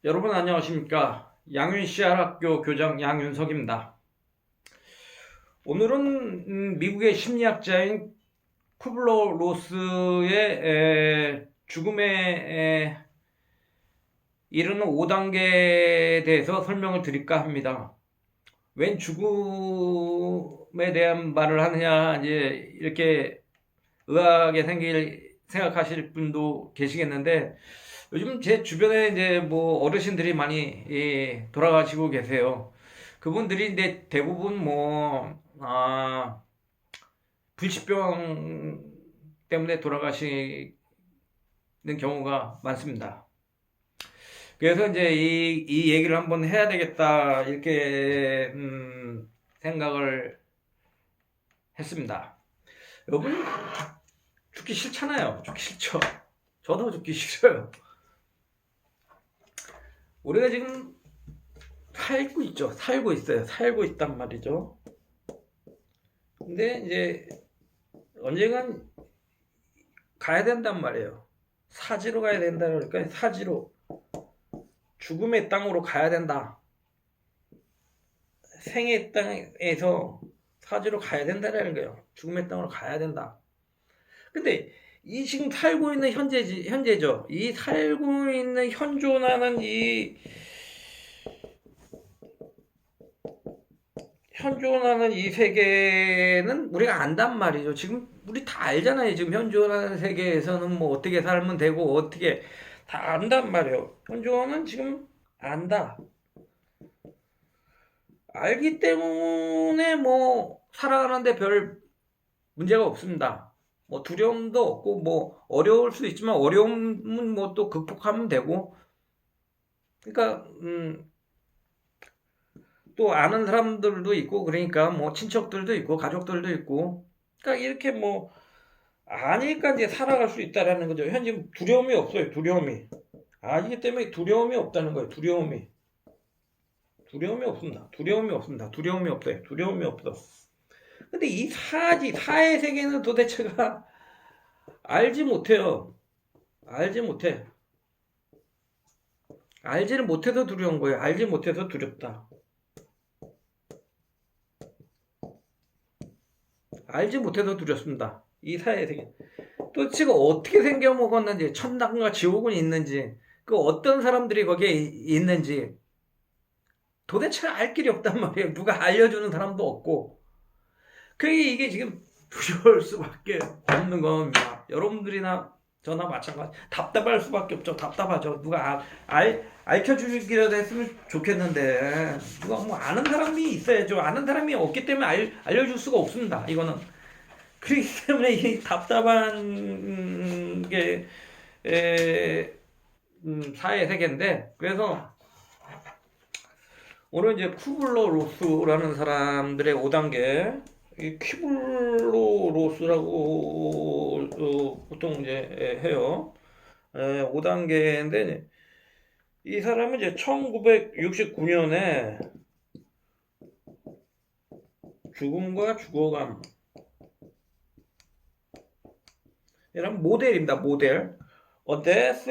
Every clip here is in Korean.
여러분 안녕하십니까? 양윤시아학교 교장 양윤석입니다. 오늘은 미국의 심리학자인 쿠블러-로스의 죽음에 이르는 5단계에 대해서 설명을 드릴까 합니다. 웬 죽음에 대한 말을 하느냐 이제 이렇게 의아하게 생각하실 분도 계시겠는데, 요즘 제 주변에 이제 뭐 어르신들이 많이 돌아가시고 계세요. 그분들이 이제 대부분 불치병 때문에 돌아가시는 경우가 많습니다. 그래서 이제 이 얘기를 한번 해야 되겠다 이렇게 생각을 했습니다. 여러분, 죽기 싫잖아요. 죽기 싫죠. 저도 죽기 싫어요. 우리가 지금 살고 있죠. 살고 있어요. 살고 있단 말이죠. 근데 이제 언젠간 가야 된단 말이에요. 사지로 가야 된다 그러니까 사지로, 죽음의 땅으로 가야 된다. 생의 땅에서 사지로 가야 된다는 거예요. 죽음의 땅으로 가야 된다. 근데 이 지금 살고 있는 현재죠. 이 살고 있는 현존하는 이 세계는 우리가 안단 말이죠. 지금 우리 다 알잖아요. 지금 현존하는 세계에서는 뭐 어떻게 살면 되고 어떻게 다 안단 말이에요. 현존은 지금 안다. 알기 때문에 뭐 살아가는데 별 문제가 없습니다. 뭐 두려움도 없고 뭐 어려울 수도 있지만 어려움은 뭐 또 극복하면 되고. 그러니까 또 아는 사람들도 있고, 그러니까 뭐 친척들도 있고 가족들도 있고, 그러니까 이렇게 뭐 아니까 이제 살아갈 수 있다라는 거죠. 현재 두려움이 없어요. 두려움이 아니기 때문에 두려움이 없다는 거예요. 두려움이 없습니다. 두려움이 없습니다. 두려움이 없어요. 두려움이 없어. 근데 이 사의 세계는 도대체가 알지 못해요. 알지 못해. 알지를 못해서 두려운 거예요. 알지 못해서 두렵다. 알지 못해서 두렵습니다. 이 사의 세계. 도대체 어떻게 생겨 먹었는지, 천당과 지옥은 있는지, 그 어떤 사람들이 거기에 있는지 도대체 알 길이 없단 말이에요. 누가 알려주는 사람도 없고. 그게 이게 지금 두려울 수밖에 없는 겁니다. 여러분들이나 저나 마찬가지. 답답할 수밖에 없죠. 답답하죠. 누가 알려주기라도 했으면 좋겠는데, 누가 뭐 아는 사람이 있어야죠. 아는 사람이 없기 때문에 알려줄 수가 없습니다. 이거는. 그렇기 때문에 이 답답한 게 사회 세계인데, 그래서 오늘 이제 쿠블러-로스라는 사람들의 5단계, 이 큐블러-로스라고 보통 이제 해요. 5단계인데, 이 사람은 이제 1969년에 죽음과 죽어감 이런 모델입니다. 모델. A Death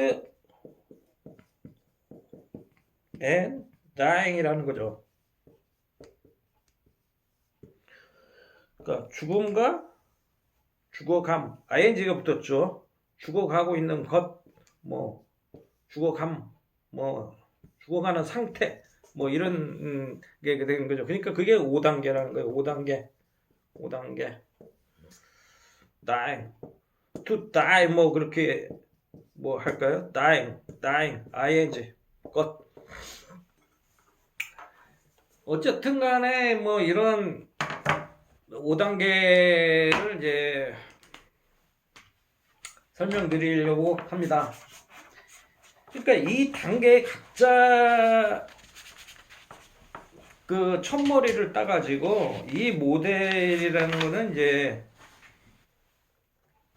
and Dying이라는 거죠. 그러니까 죽음과 죽어감, ing가 붙었죠. 죽어가고 있는 것, 뭐 죽어감, 뭐 죽어가는 상태, 뭐 이런 게 되는 거죠. 그러니까 그게 5단계라는 거예요. 5단계 dying, to die, 뭐 그렇게 뭐 할까요? dying, ing, 것. 어쨌든 간에 뭐 이런 5단계를 이제 설명드리려고 합니다. 그러니까 이 단계에 각자 그 첫머리를 따가지고 이 모델이라는 거는 이제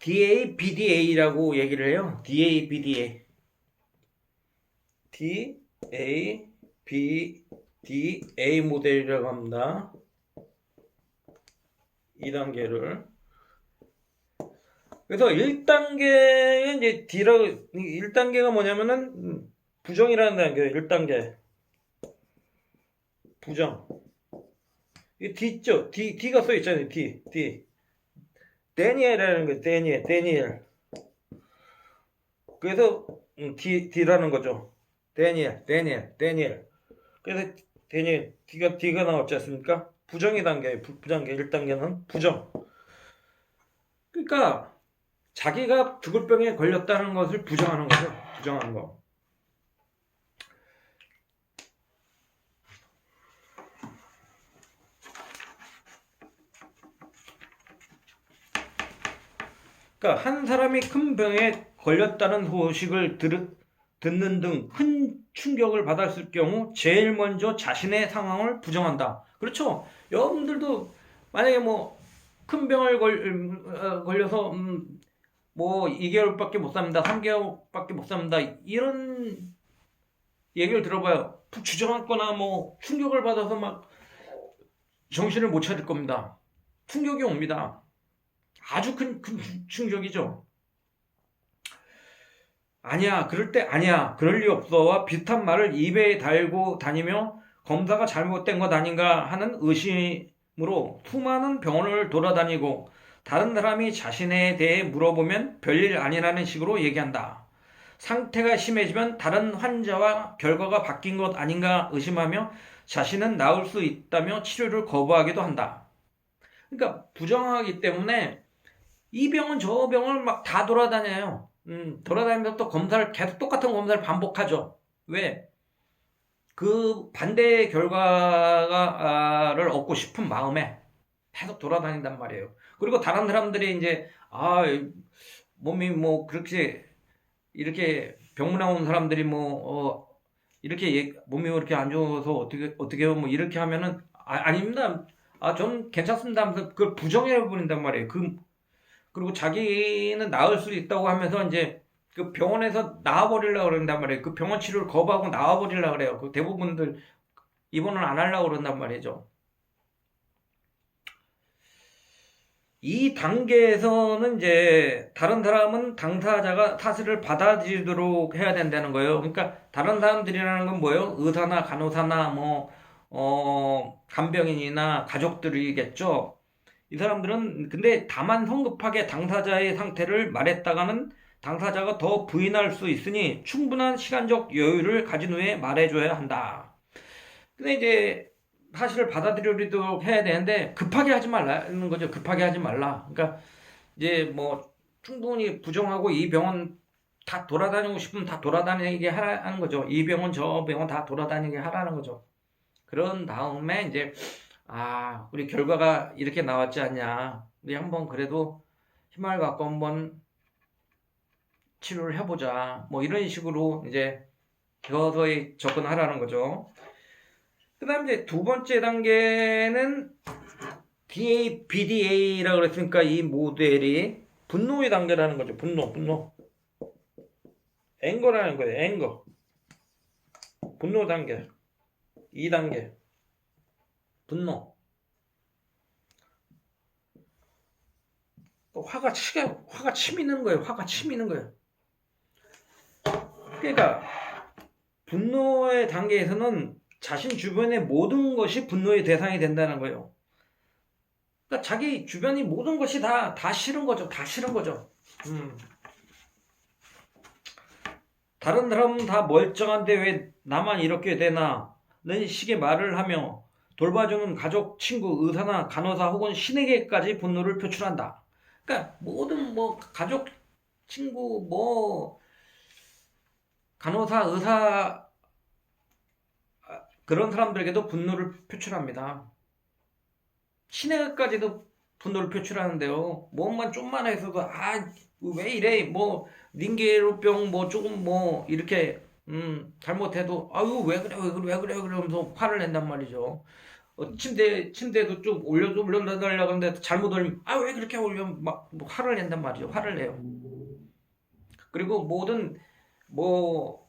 DABDA라고 얘기를 해요. DABDA. DABDA 모델이라고 합니다. 2단계를. 그래서 1단계는 이제 1단계가 뭐냐면은 부정이라는 단계 1단계 부정. 이 D 있죠? D가 써 있잖아요. D. 데니엘이라는 거예요. 데니엘. 그래서 D라는 거죠. 데니엘. 그래서 D가 나왔지 않습니까? 부정의 단계, 부정의 1단계는 부정. 그러니까 자기가 죽을 병에 걸렸다는 것을 부정하는 거죠. 부정하는 거. 그러니까 한 사람이 큰 병에 걸렸다는 소식을 듣는 등 큰 충격을 받았을 경우 제일 먼저 자신의 상황을 부정한다. 그렇죠? 여러분들도 만약에 뭐 큰 병을 걸려서 뭐 2개월밖에 못 삽니다. 3개월밖에 못 삽니다. 이런 얘기를 들어봐요. 주저앉거나 뭐 충격을 받아서 막 정신을 못 차릴 겁니다. 충격이 옵니다. 아주 큰 충격이죠. 아니야, 그럴 때 아니야, 그럴 리 없어와 비슷한 말을 입에 달고 다니며 검사가 잘못된 것 아닌가 하는 의심으로 수많은 병원을 돌아다니고 다른 사람이 자신에 대해 물어보면 별일 아니라는 식으로 얘기한다. 상태가 심해지면 다른 환자와 결과가 바뀐 것 아닌가 의심하며 자신은 나을 수 있다며 치료를 거부하기도 한다. 그러니까 부정하기 때문에 이 병은 저 병을 막 다 돌아다녀요. 돌아다니면서 또 계속 똑같은 검사를 반복하죠. 왜? 그 반대의 결과를 얻고 싶은 마음에 계속 돌아다닌단 말이에요. 그리고 다른 사람들이 이제, 몸이 뭐, 그렇게, 이렇게 병문안 온 사람들이 뭐, 이렇게 몸이 이렇게 안 좋아서 어떻게 뭐 이렇게 하면은, 아닙니다. 전 괜찮습니다 하면서 그걸 부정해버린단 말이에요. 그리고 자기는 나을 수 있다고 하면서 이제 그 병원에서 나와버리려고 그런단 말이에요. 그 병원 치료를 거부하고 나와버리려고 그래요. 그 대부분들 입원을 안 하려고 그런단 말이죠. 이 단계에서는 이제 다른 사람은 당사자가 사실을 받아들이도록 해야 된다는 거예요. 그러니까 다른 사람들이라는 건 뭐예요? 의사나 간호사나 뭐, 간병인이나 가족들이겠죠. 이 사람들은 근데 다만 성급하게 당사자의 상태를 말했다가는 당사자가 더 부인할 수 있으니 충분한 시간적 여유를 가진 후에 말해줘야 한다. 근데 이제 사실을 받아들이도록 해야 되는데 급하게 하지 말라는 거죠. 급하게 하지 말라. 그러니까 이제 뭐 충분히 부정하고 이 병원 다 돌아다니고 싶으면 다 돌아다니게 하라는 거죠. 이 병원 저 병원 다 돌아다니게 하라는 거죠. 그런 다음에 이제 우리 결과가 이렇게 나왔지 않냐. 우리 한번 그래도 힘을 갖고 한번 치료를 해보자. 뭐 이런 식으로 이제 서서히 접근하라는 거죠. 그 다음에 이제 두 번째 단계는 BDA라고 그랬으니까 이 모델이 분노의 단계라는 거죠. 분노. 앵거라는 거예요. 앵거. 분노 단계. 2단계. 분노. 화가 치미는 거예요. 그러니까 분노의 단계에서는 자신 주변의 모든 것이 분노의 대상이 된다는 거예요. 그러니까 자기 주변이 모든 것이 다 싫은 거죠. 다른 사람은 다 멀쩡한데 왜 나만 이렇게 되나? 는 식의 말을 하며 돌봐주는 가족, 친구, 의사나 간호사 혹은 신에게까지 분노를 표출한다. 그러니까 모든 뭐 가족, 친구, 뭐 간호사, 의사 그런 사람들에게도 분노를 표출합니다. 신에게까지도 분노를 표출하는데요. 뭐만 좀만 해서도 왜 이래? 뭐 링게로병 뭐 조금 뭐 이렇게 잘못해도 왜 그래 그러면서 화를 낸단 말이죠. 침대도 좀 올려달라고 하는데 잘못 올리면 왜 그렇게 올려 막 화를 낸단 말이죠. 화를 내요. 그리고 모든 뭐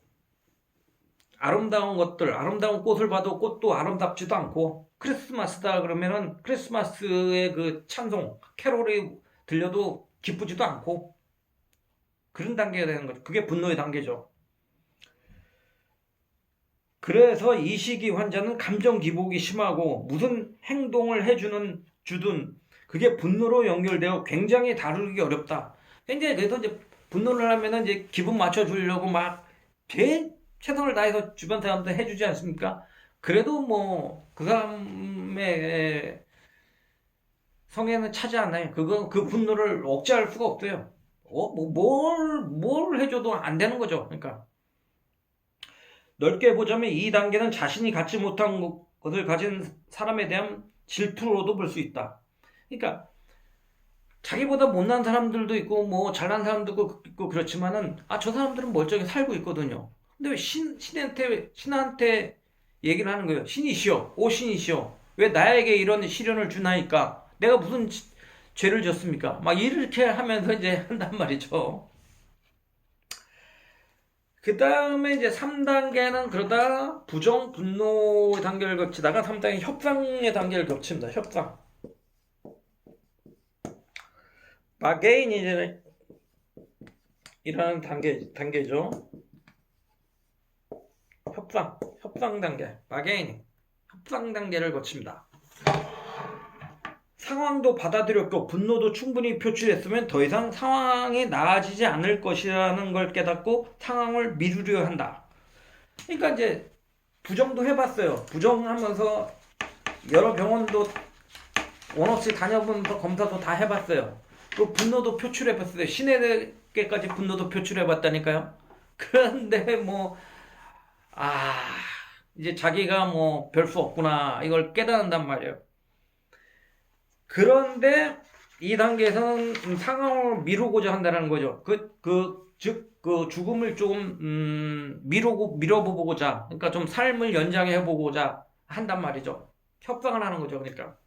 아름다운 꽃을 봐도 꽃도 아름답지도 않고 크리스마스다 그러면은 크리스마스의 그 찬송 캐롤이 들려도 기쁘지도 않고 그런 단계가 되는 거죠. 그게 분노의 단계죠. 그래서 이 시기 환자는 감정 기복이 심하고 무슨 행동을 주든 그게 분노로 연결되어 굉장히 다루기 어렵다. 굉장히 그래서 이제 분노를 하면은 이제 기분 맞춰주려고 막 최선을 다해서 주변 사람들 해주지 않습니까? 그래도 뭐 그 사람의 성에는 차지 않아요. 그 분노를 억제할 수가 없어요. 뭘 해줘도 안 되는 거죠. 그러니까 넓게 보자면 이 단계는 자신이 갖지 못한 것을 가진 사람에 대한 질투로도 볼 수 있다. 그러니까 자기보다 못난 사람들도 있고 뭐 잘난 사람도 있고 그렇지만은 저 사람들은 멀쩡히 살고 있거든요. 근데 왜 신한테 얘기를 하는 거예요. 신이시여, 오 신이시여, 왜 나에게 이런 시련을 주나이까? 내가 무슨 죄를 졌습니까? 막 이렇게 하면서 이제 한단 말이죠. 그 다음에 이제 3단계는 그러다 부정, 분노 단계를 거치다가 3단계 협상의 단계를 겹칩니다. 협상. 바게인이라는 단계죠. 협상 단계. 바게인. 협상 단계를 거칩니다. 상황도 받아들였고 분노도 충분히 표출했으면 더 이상 상황이 나아지지 않을 것이라는 걸 깨닫고 상황을 미루려 한다. 그러니까 이제 부정도 해봤어요. 부정하면서 여러 병원도 원없이 다녀보면서 검사도 다 해봤어요. 또 분노도 표출해봤어요. 신에게까지 분노도 표출해봤다니까요. 그런데 이제 자기가 뭐 별 수 없구나 이걸 깨닫는단 말이에요. 그런데 이 단계에서는 상황을 미루고자 한다는 거죠. 즉 죽음을 조금 미뤄보고자, 그러니까 좀 삶을 연장해 보고자 한단 말이죠. 협상을 하는 거죠. 그러니까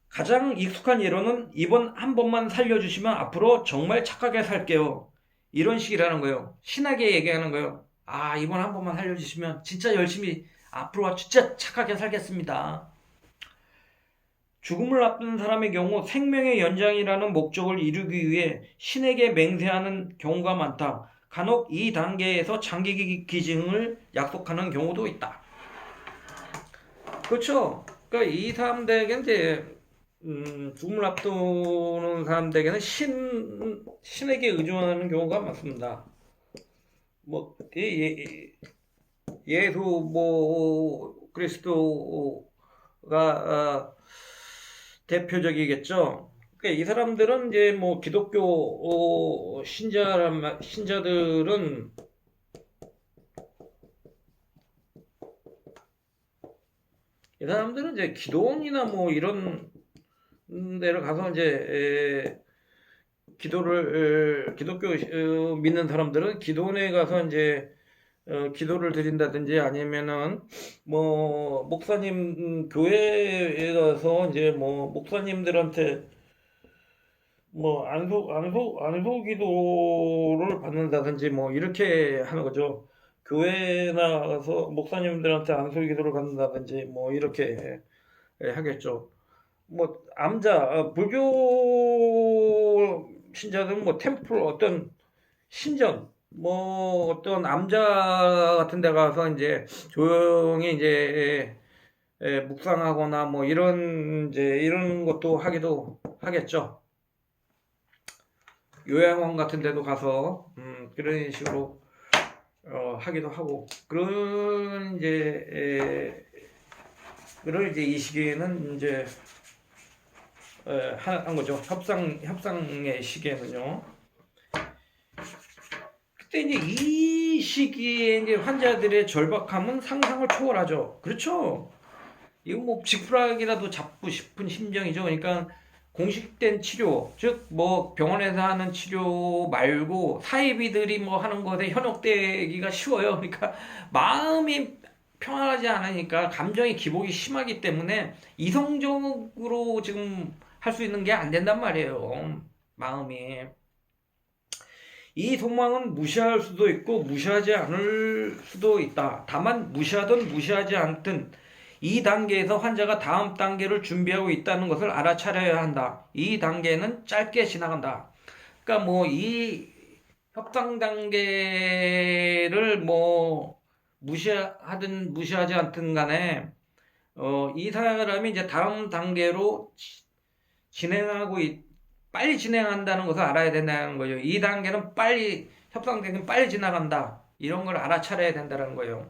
가장 익숙한 예로는 이번 한 번만 살려주시면 앞으로 정말 착하게 살게요. 이런 식이라는 거예요. 신하게 얘기하는 거예요. 이번 한 번만 살려주시면 진짜 열심히 앞으로 진짜 착하게 살겠습니다. 죽음을 앞둔 사람의 경우 생명의 연장이라는 목적을 이루기 위해 신에게 맹세하는 경우가 많다. 간혹 이 단계에서 장기 기증을 약속하는 경우도 있다. 그렇죠. 그러니까 이 사람들에게는 이제 죽음을 앞두는 사람들에게는 신에게 의존하는 경우가 많습니다. 예수 그리스도가 대표적이겠죠. 그러니까 이 사람들은 이제 기독교 신자들은 이 사람들은 이제 기도원이나 이런 데를 가서 이제 기독교 믿는 사람들은 기도원에 가서 이제 기도를 드린다든지 아니면은 목사님 교회에 가서 이제 목사님들한테 안소 기도를 받는다든지 이렇게 하는 거죠. 교회에 나가서 목사님들한테 안소 기도를 받는다든지 이렇게 하겠죠. 불교 신자들은 템플 어떤 신전 어떤 암자 같은 데 가서 이제 조용히 이제 묵상하거나 이런 것도 하기도 하겠죠. 요양원 같은 데도 가서 그런 식으로 하기도 하고 그런 이제 이 시기에는 이제 한 거죠. 협상의 시기에는요. 그때 이제 이 시기에 이제 환자들의 절박함은 상상을 초월하죠. 그렇죠. 이거 지푸라기라도 잡고 싶은 심정이죠. 그러니까 공식된 치료, 즉 병원에서 하는 치료 말고 사이비들이 하는 것에 현혹되기가 쉬워요. 그러니까 마음이 평안하지 않으니까 감정의 기복이 심하기 때문에 이성적으로 지금 할 수 있는 게 안 된단 말이에요. 마음이. 이 소망은 무시할 수도 있고 무시하지 않을 수도 있다. 다만 무시하든 무시하지 않든 이 단계에서 환자가 다음 단계를 준비하고 있다는 것을 알아차려야 한다. 이 단계는 짧게 지나간다. 그러니까 이 협상 단계를 무시하든 무시하지 않든 간에 이 사람이 이제 다음 단계로 진행하고 빨리 진행한다는 것을 알아야 된다는 거죠. 이 단계는 빨리 협상되면 빨리 지나간다. 이런 걸 알아차려야 된다는 거예요.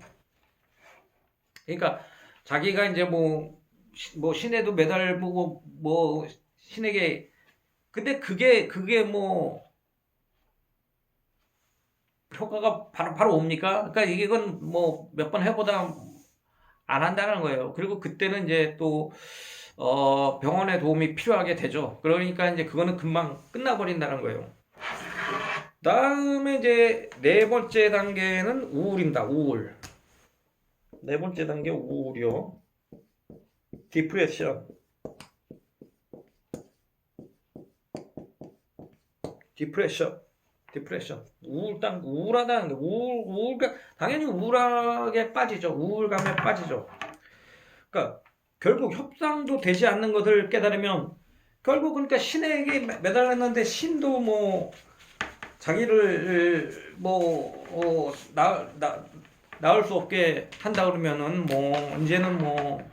그러니까 자기가 이제 뭐 신에도 메달 보고 뭐 신에게 근데 그게 뭐 효과가 바로 옵니까? 그러니까 이건 뭐 몇 번 해보다 안 한다는 거예요. 그리고 그때는 이제 또 병원의 도움이 필요하게 되죠. 그러니까 이제 그거는 금방 끝나버린다는 거예요. 다음에 이제 네 번째 단계는 우울입니다. 우울. 네 번째 단계 우울이요. 디프레션. 디프레션. 우울하다는 게 우울감 당연히 우울하게 빠지죠. 우울감에 빠지죠. 그러니까 결국 협상도 되지 않는 것을 깨달으면 결국 그러니까 신에게 매달렸는데 신도 뭐 자기를 나을 수 없게 한다 그러면은 뭐 이제는 뭐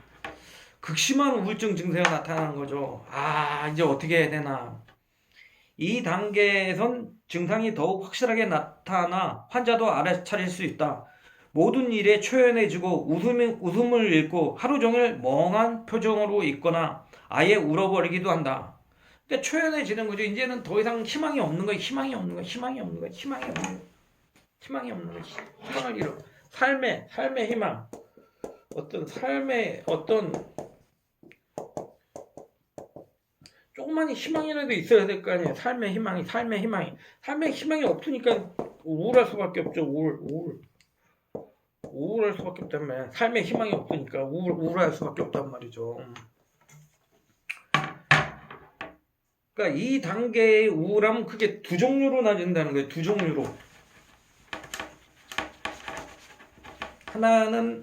극심한 우울증 증세가 나타나는 거죠. 아, 이제 어떻게 해야 되나. 이 단계에선 증상이 더욱 확실하게 나타나 환자도 알아차릴 수 있다. 모든 일에 초연해지고 웃음을 잃고 하루 종일 멍한 표정으로 있거나 아예 울어버리기도 한다. 그러니까 초연해지는 거죠. 이제는 더 이상 희망이 없는 거예요. 희망이 없는 거예요. 희망을 잃어. 삶의 희망. 삶의 조그마한 희망이라도 있어야 될 거 아니에요. 삶의 희망이 없으니까 우울할 수밖에 없죠. 우울할 수밖에 없단 말이야. 삶의 희망이 없으니까 우울할 수밖에 없단 말이죠. 그러니까 이 단계의 우울함은 크게 두 종류로 나뉜다는 거예요. 두 종류로. 하나는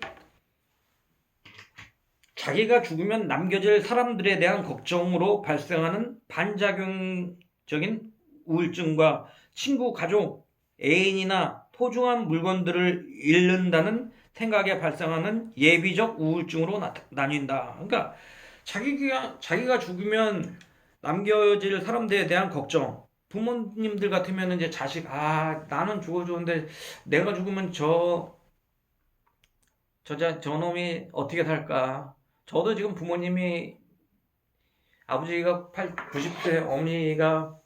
자기가 죽으면 남겨질 사람들에 대한 걱정으로 발생하는 반작용적인 우울증과 친구, 가족, 애인이나 소중한 물건들을 잃는다는 생각에 발생하는 예비적 우울증으로 나뉜다. 그러니까 자기가 죽으면 남겨질 사람들에 대한 걱정. 부모님들 같으면 이제 자식, 나는 죽어주는데 내가 죽으면 저놈이 어떻게 살까? 저도 지금 부모님이 아버지가 90세, 어머니가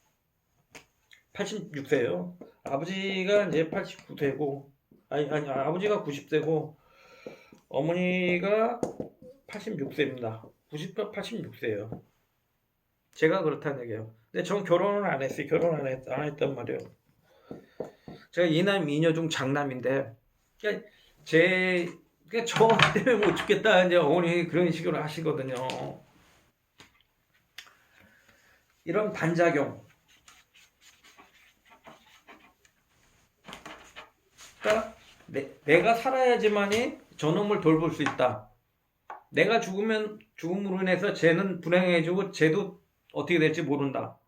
86세예요. 아버지가 이제 89세고, 아버지가 90세고, 어머니가 86세입니다. 90과 86세예요. 제가 그렇다는 얘기예요. 근데 전 결혼을 안 했어요. 안 했단 말이에요. 제가 이남 이녀 중 장남인데, 그러니까 저 때문에 못 죽겠다 이제 어머니 그런 식으로 하시거든요. 이런 반작용. 그러니까 내가 살아야지만이 저놈을 돌볼 수 있다. 내가 죽음으로 인해서 쟤는 불행해지고 쟤도 어떻게 될지 모른다.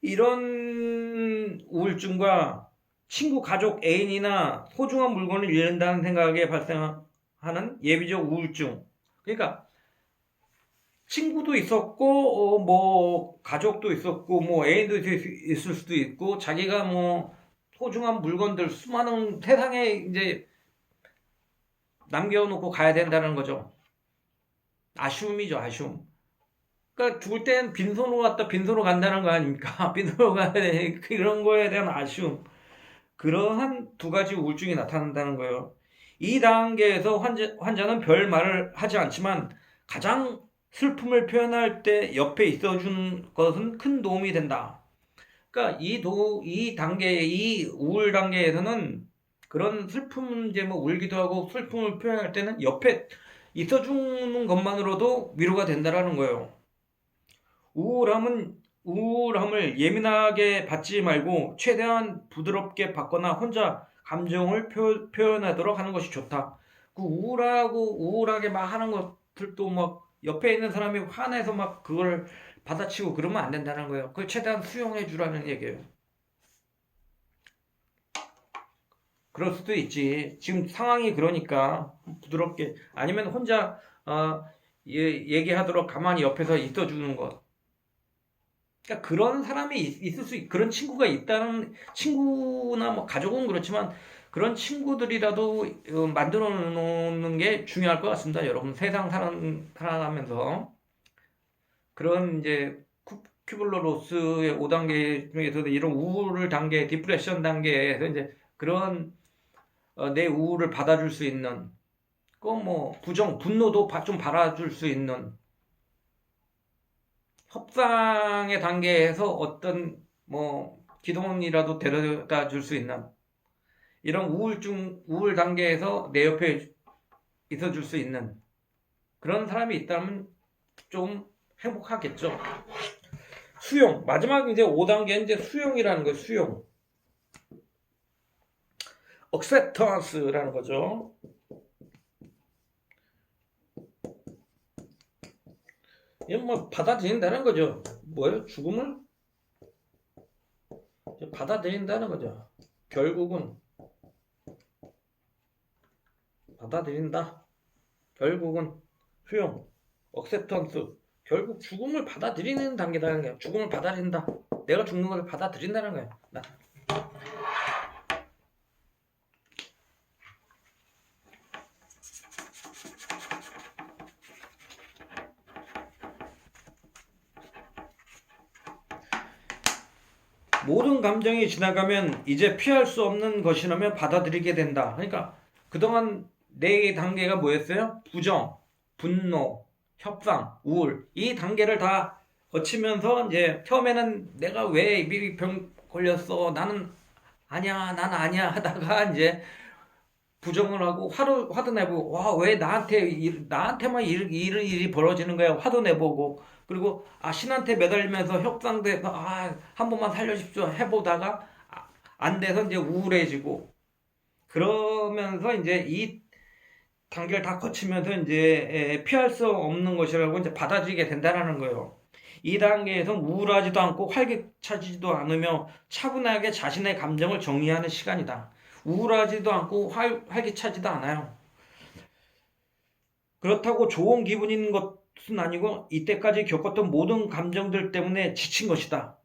이런 우울증과 친구, 가족, 애인이나 소중한 물건을 잃는다는 생각에 발생하는 예비적 우울증. 그러니까 친구도 있었고 뭐 가족도 있었고 뭐 애인도 있을 수도 있고 자기가 뭐 소중한 물건들 수많은 세상에 이제 남겨놓고 가야 된다는 거죠. 아쉬움이죠, 아쉬움. 그러니까 죽을 땐 빈손으로 왔다 빈손으로 간다는 거 아닙니까? 빈손으로 가야 돼. 그런 거에 대한 아쉬움. 그러한 두 가지 우울증이 나타난다는 거예요. 이 단계에서 환자는 별 말을 하지 않지만 가장 슬픔을 표현할 때 옆에 있어준 것은 큰 도움이 된다. 그러니까 이 우울 단계에서는 그런 슬픔 이제 뭐 울기도 하고 슬픔을 표현할 때는 옆에 있어주는 것만으로도 위로가 된다라는 거예요. 우울함을 예민하게 받지 말고 최대한 부드럽게 받거나 혼자 감정을 표현하도록 하는 것이 좋다. 그 우울하게 막 하는 것들도 막 옆에 있는 사람이 화내서 막 그걸 받아치고 그러면 안 된다는 거예요. 그걸 최대한 수용해 주라는 얘기예요. 그럴 수도 있지. 지금 상황이 그러니까 부드럽게 아니면 혼자 얘기하도록 가만히 옆에서 있어주는 것. 그러니까 그런 사람이 있을 수 그런 친구가 있다는 친구나 뭐 가족은 그렇지만 그런 친구들이라도 만들어 놓는 게 중요할 것 같습니다. 여러분 세상 살아가면서 그런 이제 큐블러 로스의 5단계 중에서도 이런 우울 단계, 디프레션 단계에서 이제 그런 내 우울을 받아줄 수 있는 그 뭐 분노도 좀 받아줄 수 있는 협상의 단계에서 어떤 뭐 기도문이라도 데려다 줄 수 있는 이런 우울 단계에서 내 옆에 있어 줄 수 있는 그런 사람이 있다면 좀 행복하겠죠. 수용. 마지막 이제 5단계는 이제 수용이라는 거예요. 수용. acceptance라는 거죠. 이건 뭐 받아들인다는 거죠. 뭐예요? 죽음을 받아들인다는 거죠. 결국은 받아들인다. 결국은 수용, acceptance. 결국 죽음을 받아들이는 단계라는 거예요. 죽음을 받아들인다. 내가 죽는 걸 받아들인다는 거예요. 모든 감정이 지나가면 이제 피할 수 없는 것이라면 받아들이게 된다. 그러니까 그동안 네 단계가 뭐였어요? 부정, 분노, 협상, 우울. 이 단계를 다 거치면서 이제 처음에는 내가 왜 이 병 걸렸어? 나는 아니야 하다가 이제 부정을 하고 화도 내고 와 왜 나한테만 이런 일이 벌어지는 거야 화도 내보고 그리고 신한테 매달리면서 협상돼서 한 번만 살려주십시오 해보다가 안 돼서 이제 우울해지고 그러면서 이제 이 단계를 다 거치면서 이제 피할 수 없는 것이라고 이제 받아들이게 된다라는 거예요. 이 단계에서 우울하지도 않고 활기차지도 않으며 차분하게 자신의 감정을 정리하는 시간이다. 우울하지도 않고 활기차지도 않아요. 그렇다고 좋은 기분인 것은 아니고 이때까지 겪었던 모든 감정들 때문에 지친 것이다.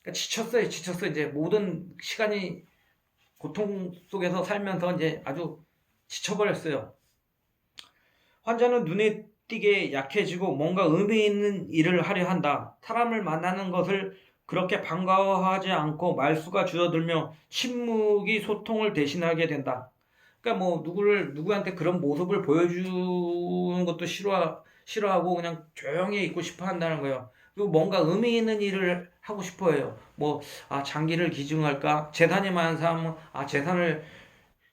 그러니까 지쳤어요. 이제 모든 시간이 고통 속에서 살면서 이제 아주 지쳐버렸어요. 환자는 눈에 띄게 약해지고 뭔가 의미 있는 일을 하려 한다. 사람을 만나는 것을 그렇게 반가워하지 않고 말수가 줄어들며 침묵이 소통을 대신하게 된다. 그러니까 뭐 누구한테 그런 모습을 보여주는 것도 싫어하고 그냥 조용히 있고 싶어 한다는 거예요. 그리고 뭔가 의미 있는 일을 하고 싶어 해요. 뭐 장기를 기증할까? 재산이 많은 사람은 재산을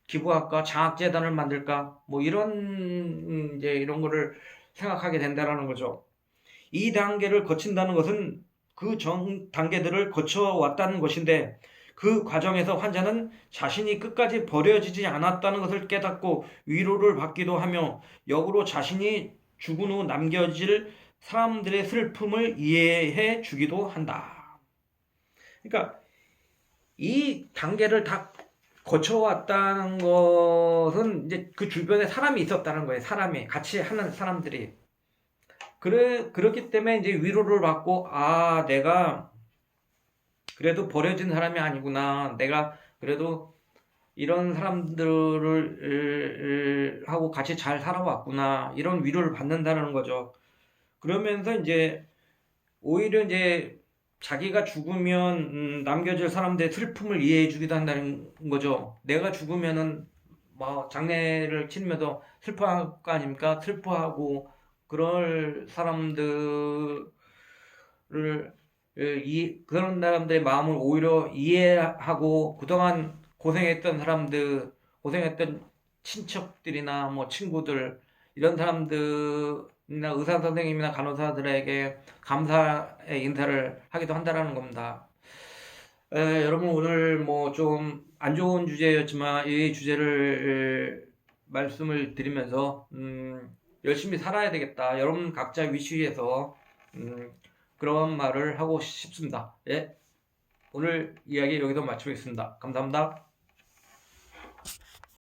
기부할까? 장학재단을 만들까? 뭐 이제 이런 거를 생각하게 된다라는 거죠. 이 단계를 거친다는 것은 그 전 단계들을 거쳐왔다는 것인데 그 과정에서 환자는 자신이 끝까지 버려지지 않았다는 것을 깨닫고 위로를 받기도 하며 역으로 자신이 죽은 후 남겨질 사람들의 슬픔을 이해해 주기도 한다. 그러니까 이 단계를 다 거쳐왔다는 것은 이제 그 주변에 사람이 있었다는 거예요. 사람이 같이 하는 사람들이 그렇기 때문에 이제 위로를 받고 내가 그래도 버려진 사람이 아니구나. 내가 그래도 이런 사람들을 하고 같이 잘 살아왔구나. 이런 위로를 받는다는 거죠. 그러면서 이제 오히려 이제 자기가 죽으면 남겨질 사람들의 슬픔을 이해해 주기도 한다는 거죠. 내가 죽으면은 뭐 장례를 치르면서 슬퍼할 거 아닙니까? 슬퍼하고 그럴 사람들을 그런 사람들의 마음을 오히려 이해하고 그동안 고생했던 친척들이나 뭐 친구들 이런 사람들이나 의사 선생님이나 간호사들에게 감사의 인사를 하기도 한다라는 겁니다. 여러분 오늘 뭐 좀 안 좋은 주제였지만 이 주제를 말씀을 드리면서 열심히 살아야 되겠다. 여러분 각자 위치에서 그런 말을 하고 싶습니다. 예. 오늘 이야기 여기서 마치겠습니다. 감사합니다.